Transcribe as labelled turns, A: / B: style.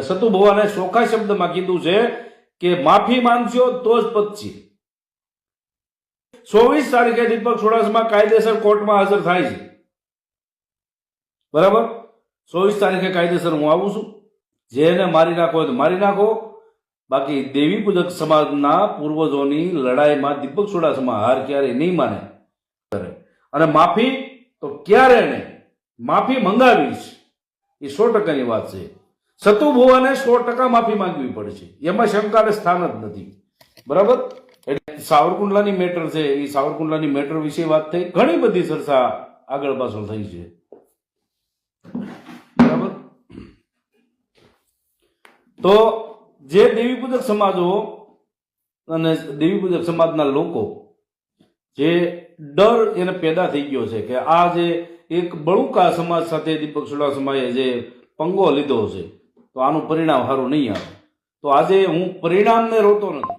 A: સતુ ભુવાને ચોખ્ખા શબ્દમાં કીધું છે કે માફી માંગશો તો જ પતશે. 24 તારીખે દીપક ચુડાસમા કાયદેસર કોર્ટમાં હાજર થાય છે. બરાબર, 24 તારીખે કાયદેસર હું આવું છું. જેને મારી નાખો હોય તો મારી નાખો. બાકી દેવી પૂજક સમાજના પૂર્વજોની લડાઈમાં દીપક ચુડાસમા હાર ક્યારે નહીં માને. અને માફી તો ક્યારે નહીં, માફી મંગાવીશ એ 100%ની વાત છે. સતુ ભુવાને 100% માફી માંગવી પડશે, એમાં શંકાને સ્થાન જ નથી. બરાબર, એટલે સાવરકુંડલાની મેટર છે, એ સાવરકુંડલાની મેટર વિશે વાત થઈ. ઘણી બધી ચર્ચા આગળ પાછળ થઈ છે. બરાબર, તો જે દેવી પૂજક સમાજો અને દેવી પૂજક સમાજના લોકો જે ડર એને પેદા થઈ ગયો છે કે આ જે એક બળુકા સમાજ સાથે દીપક ચુડાસમાએ જે પંગો લીધો છે તો આનું પરિણામ સારું નહીં આવે. તો આજે હું પરિણામને રોતો નથી,